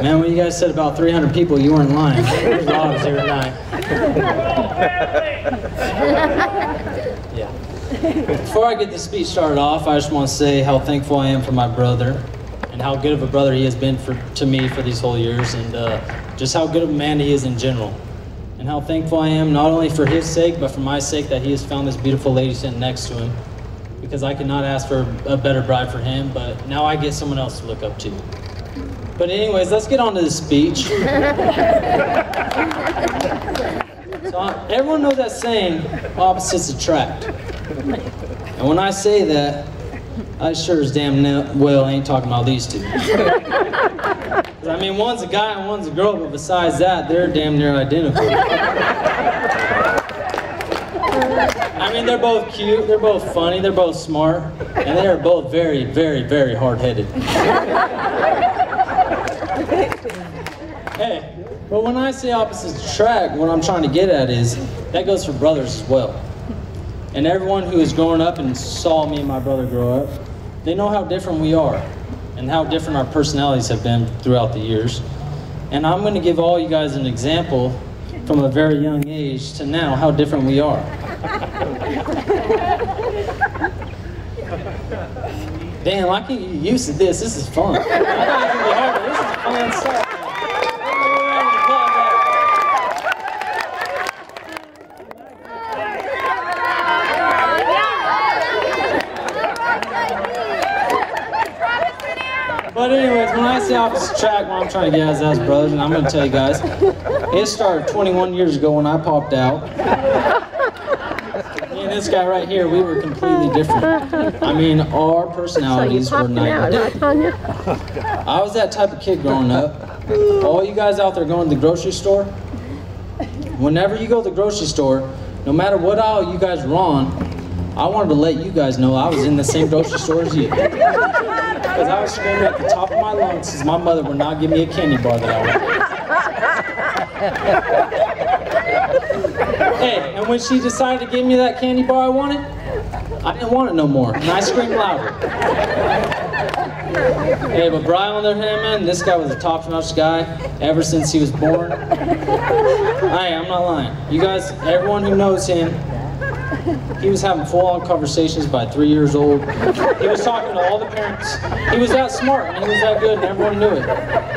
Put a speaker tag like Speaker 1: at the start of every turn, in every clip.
Speaker 1: Man, when you guys said about 300 people, you weren't lying. There's a lot of us here tonight. Yeah. Before I get this speech started off, I just want to say how thankful I am for my brother and how good of a brother he has been to me for these whole years, and just how good of a man he is in general. And how thankful I am not only for his sake, but for my sake that he has found this beautiful lady sitting next to him. Because I could not ask for a better bride for him, but now I get someone else to look up to. But anyways, let's get on to the speech. So everyone knows that saying, opposites attract. And when I say that, I sure as damn well ain't talking about these two. I mean, one's a guy and one's a girl, but besides that, they're damn near identical. I mean, they're both cute, they're both funny, they're both smart, and they are both very, very, very hard-headed. Hey, but when I say opposites attract, what I'm trying to get at is, that goes for brothers as well. And everyone who has grown up and saw me and my brother grow up, they know how different we are, and how different our personalities have been throughout the years. And I'm going to give all you guys an example from a very young age to now, how different we are. Damn, I can get used to this. This is fun. I thought it was going to be hard, but this is fun stuff. But anyways, when I say opposite attract, what I'm trying to get at is us brothers, and I'm going to tell you guys, it started 21 years ago when I popped out. Me and this guy right here, we were completely different. I mean, our personalities were night and day. I was that type of kid growing up. All you guys out there going to the grocery store, whenever you go to the grocery store, no matter what aisle you guys were on, I wanted to let you guys know I was in the same grocery store as you. Because I was screaming at the top of my lungs because my mother would not give me a candy bar that I wanted. Hey, and when she decided to give me that candy bar I wanted, I didn't want it no more, and I screamed louder. Hey, but Brian, on the other hand, man, this guy was a top-notch guy ever since he was born. Hey, I'm not lying. You guys, everyone who knows him, he was having full-on conversations by 3 years old. He was talking to all the parents. He was that smart and he was that good and everyone knew it.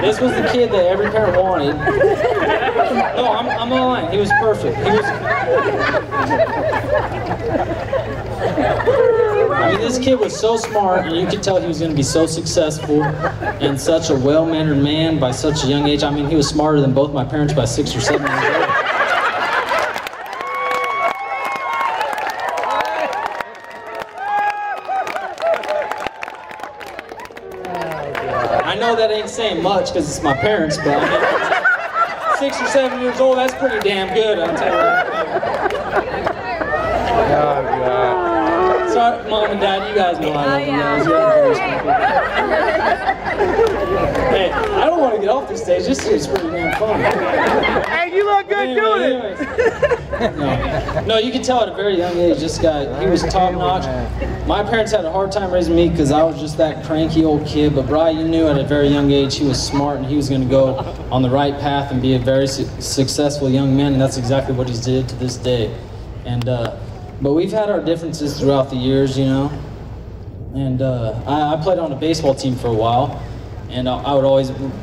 Speaker 1: This was the kid that every parent wanted. No, I'm not lying. He was perfect. I mean, this kid was so smart, and you could tell he was going to be so successful and such a well-mannered man by such a young age. I mean, he was smarter than both my parents by 6 or 7 years old. I know that ain't saying much because it's my parents, but I mean, 6 or 7 years old, that's pretty damn good, I'll tell you.
Speaker 2: Oh, God.
Speaker 1: Sorry, Mom and Dad, you guys know I love you guys. You're Hey, I don't want to get off this stage. This is pretty damn fun.
Speaker 2: Hey, you look good doing it.
Speaker 1: No, you can tell at a very young age, this guy, he was top-notch. My parents had a hard time raising me because I was just that cranky old kid, but Brian, you knew at a very young age he was smart and he was going to go on the right path and be a very successful young man, and that's exactly what he's did to this day. And but we've had our differences throughout the years, you know. And I played on a baseball team for a while, and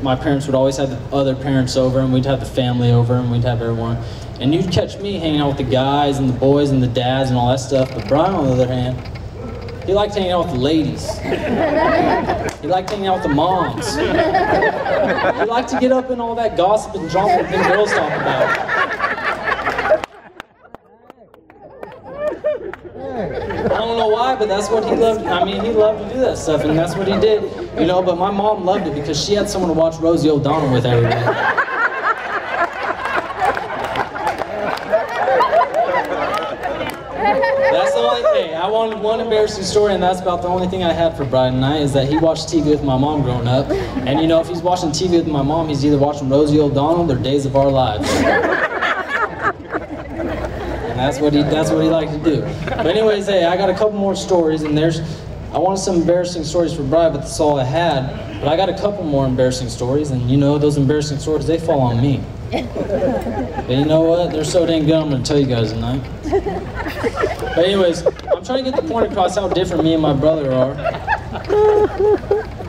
Speaker 1: my parents would always have the other parents over, and we'd have the family over, and we'd have everyone. And you'd catch me hanging out with the guys and the boys and the dads and all that stuff. But Brian, on the other hand, he liked hanging out with the ladies. He liked hanging out with the moms. He liked to get up in all that gossip and drama that girls talk about. I don't know why, but that's what he loved. I mean, he loved to do that stuff, and that's what he did. You know, but my mom loved it because she had someone to watch Rosie O'Donnell with every day. That's the only thing. I wanted one embarrassing story, and that's about the only thing I had for Brian and I, is that he watched TV with my mom growing up. And you know, if he's watching TV with my mom, he's either watching Rosie O'Donnell or Days of Our Lives. And that's what he liked to do. But anyways, hey, I got a couple more stories, and there's I wanted some embarrassing stories for Bri, but that's all I had. But I got a couple more embarrassing stories, and you know, those embarrassing stories, they fall on me. But you know what? They're so dang good, I'm gonna tell you guys tonight. But anyways, I'm trying to get the point across how different me and my brother are.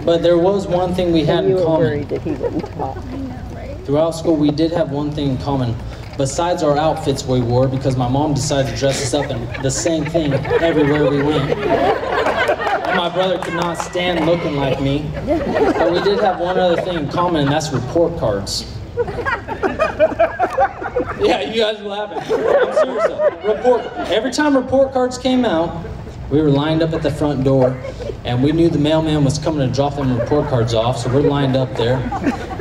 Speaker 1: But there was one thing we had in common. Throughout school, we did have one thing in common. Besides our outfits we wore, because my mom decided to dress us up in the same thing everywhere we went. And my brother could not stand looking like me. But we did have one other thing in common, and that's report cards. Yeah, you guys are laughing. I'm serious though. Every time report cards came out, we were lined up at the front door, and we knew the mailman was coming to drop them report cards off, so we're lined up there.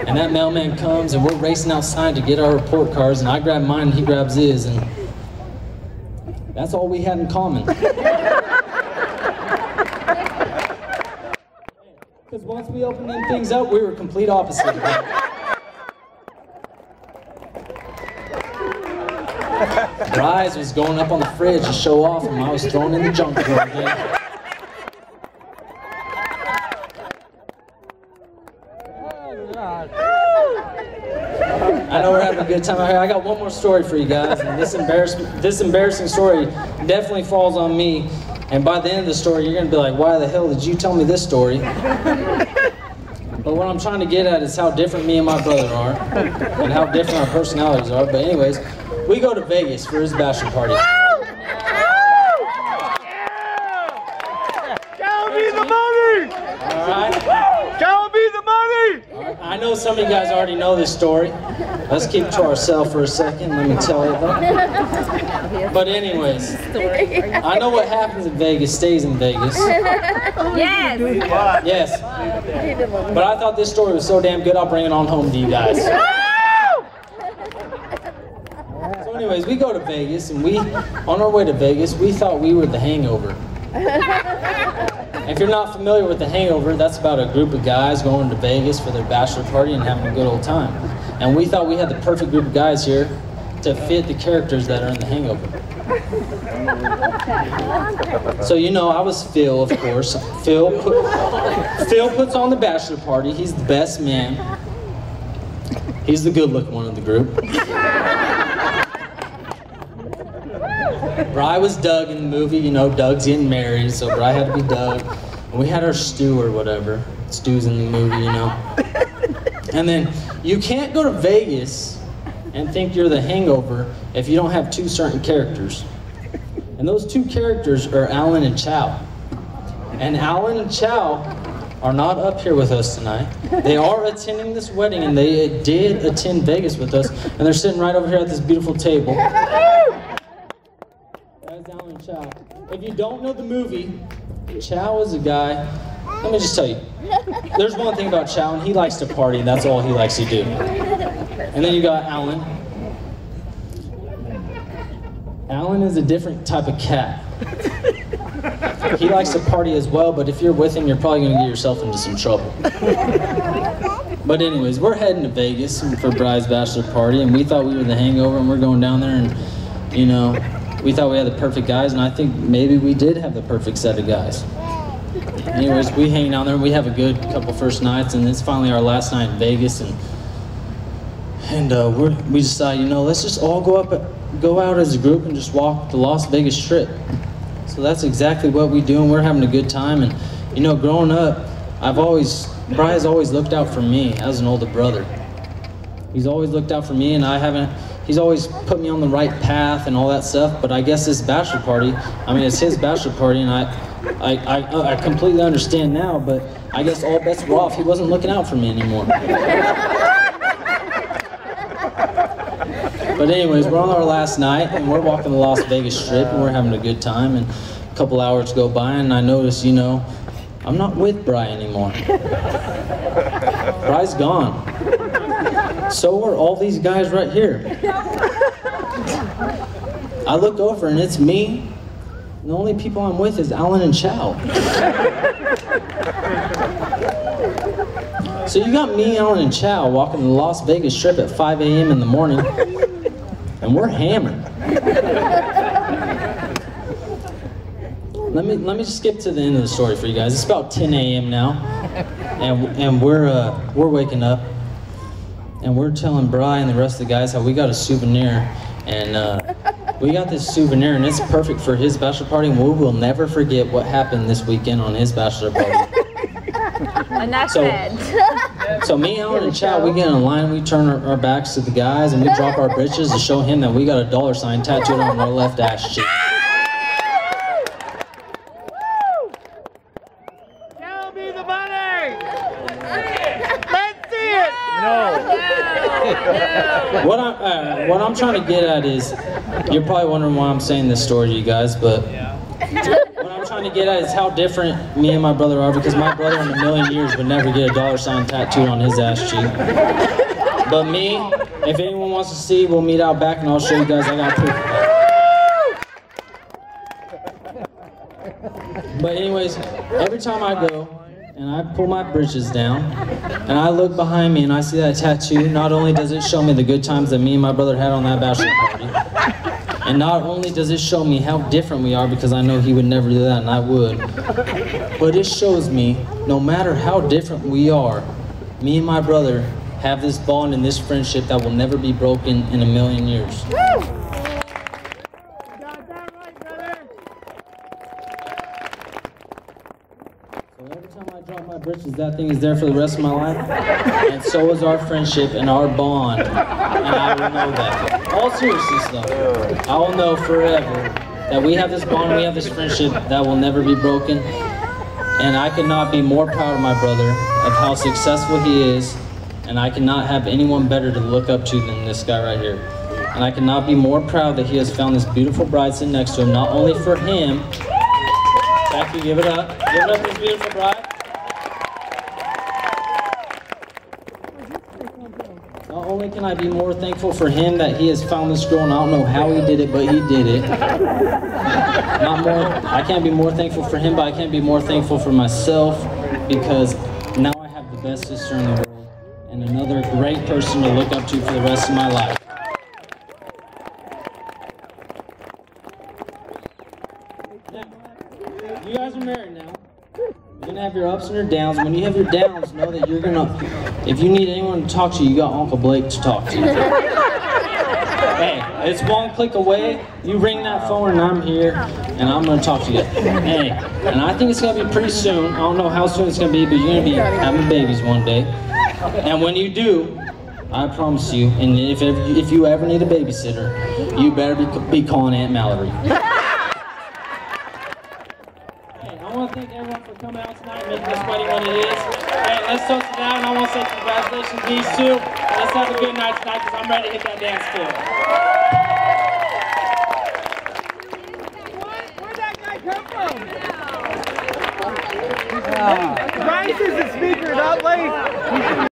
Speaker 1: And that mailman comes, and we're racing outside to get our report cards, and I grab mine, and he grabs his, and that's all we had in common. Because once we opened them things up, we were complete opposite. Bry's was going up on the fridge to show off, and I was thrown in the junk drawer again. I know we're having a good time out here. I got one more story for you guys, and this embarrassing story definitely falls on me. And by the end of the story, you're gonna be like, why the hell did you tell me this story? But what I'm trying to get at is how different me and my brother are, and how different our personalities are. But anyways, we go to Vegas for his bachelor party.
Speaker 2: Show me the money!
Speaker 1: All right?
Speaker 2: Show me the money!
Speaker 1: I know some of you guys already know this story. Let's keep it to ourselves for a second. Let me tell you that. But anyways, I know what happens in Vegas stays in Vegas.
Speaker 3: Yes.
Speaker 1: Yes. But I thought this story was so damn good, I'll bring it on home to you guys. So anyways, we go to Vegas, and on our way to Vegas, we thought we were the Hangover. If you're not familiar with The Hangover, that's about a group of guys going to Vegas for their bachelor party and having a good old time. And we thought we had the perfect group of guys here to fit the characters that are in The Hangover. So you know, I was Phil, of course. Phil puts on the bachelor party. He's the best man. He's the good-looking one of the group. Bri was Doug in the movie, you know, Doug's getting married, so Bri had to be Doug. And we had our Stu or whatever. Stu's in the movie, you know. And then, you can't go to Vegas and think you're the Hangover if you don't have two certain characters. And those two characters are Alan and Chow. And Alan and Chow are not up here with us tonight. They are attending this wedding, and they did attend Vegas with us, and they're sitting right over here at this beautiful table. That's Alan and Chow. If you don't know the movie, Chow is a guy, let me just tell you, there's one thing about Chow, and he likes to party, and that's all he likes to do. And then you got Alan. Alan is a different type of cat. He likes to party as well, but if you're with him, you're probably going to get yourself into some trouble. But anyways, we're heading to Vegas for Bri's bachelor party, and we thought we were the Hangover, and we're going down there, and, you know, we thought we had the perfect guys, and I think maybe we did have the perfect set of guys. Anyways, we hang down there, and we have a good couple first nights, and it's finally our last night in Vegas, and we decided, you know, let's just all go out as a group and just walk the Las Vegas Strip. So that's exactly what we do, and we're having a good time. And you know, growing up, Bri's always looked out for me as an older brother. He's always looked out for me, and he's always put me on the right path and all that stuff. But I guess this bachelor party, I mean, it's his bachelor party, and I completely understand now, but I guess all bets were off. He wasn't looking out for me anymore. But anyways, we're on our last night, and we're walking the Las Vegas Strip, and we're having a good time, and a couple hours go by, and I notice, you know, I'm not with Bri anymore. Bri's gone. So are all these guys right here. I look over, and it's me. And the only people I'm with is Alan and Chow. So you got me, Alan, and Chow walking the Las Vegas Strip at 5 a.m. in the morning, and we're hammered. let me just skip to the end of the story for you guys. It's about 10 a.m. now, and we're waking up, and we're telling Bri and the rest of the guys how we got a souvenir, and we got this souvenir, and it's perfect for his bachelor party, and we will never forget what happened this weekend on his bachelor party. So me, Alan, and Chad, we get in line, we turn our backs to the guys, and we drop our britches to show him that we got a $sign tattooed on our left ass cheek.
Speaker 2: Show me the money! Let's see it! No.
Speaker 1: What I'm trying to get at is, you're probably wondering why I'm saying this story to you guys, but what I'm trying to get at is how different me and my brother are, because my brother in a million years would never get a $sign tattooed on his ass cheek. But me, if anyone wants to see, we'll meet out back and I'll show you guys I got proof of that. But anyways, every time I go and I pull my britches down and I look behind me and I see that tattoo, not only does it show me the good times that me and my brother had on that bachelor party, and not only does it show me how different we are, because I know he would never do that and I would, but it shows me no matter how different we are, me and my brother have this bond and this friendship that will never be broken in a million years. Every time I drop my britches, that thing is there for the rest of my life. And so is our friendship and our bond. And I will know that. All seriousness though, I will know forever that we have this bond, we have this friendship that will never be broken. And I could not be more proud of my brother, of how successful he is. And I cannot have anyone better to look up to than this guy right here. And I cannot be more proud that he has found this beautiful bride sitting next to him, not only for him. Jackie, give it up. Give it up, this beautiful bride. Not only can I be more thankful for him that he has found this girl, and I don't know how he did it, but he did it. I can't be more thankful for him, but I can't be more thankful for myself, because now I have the best sister in the world and another great person to look up to for the rest of my life. You guys are married now. You're gonna have your ups and your downs. When you have your downs, know that you're gonna, if you need anyone to talk to, you got Uncle Blake to talk to. Hey, it's one click away. You ring that phone and I'm here, and I'm gonna talk to you. Hey, and I think it's gonna be pretty soon. I don't know how soon it's gonna be, but you're gonna be having babies one day. And when you do, I promise you, and if you ever need a babysitter, you better be calling Aunt Mallory. I want to thank everyone for coming out tonight and making this wedding what it is. Hey, let's toast it out, and I want to say congratulations to these two. And let's have a good night tonight, because I'm ready to hit that dance floor.
Speaker 2: Where'd that guy come from? Bryce is the speaker, not late.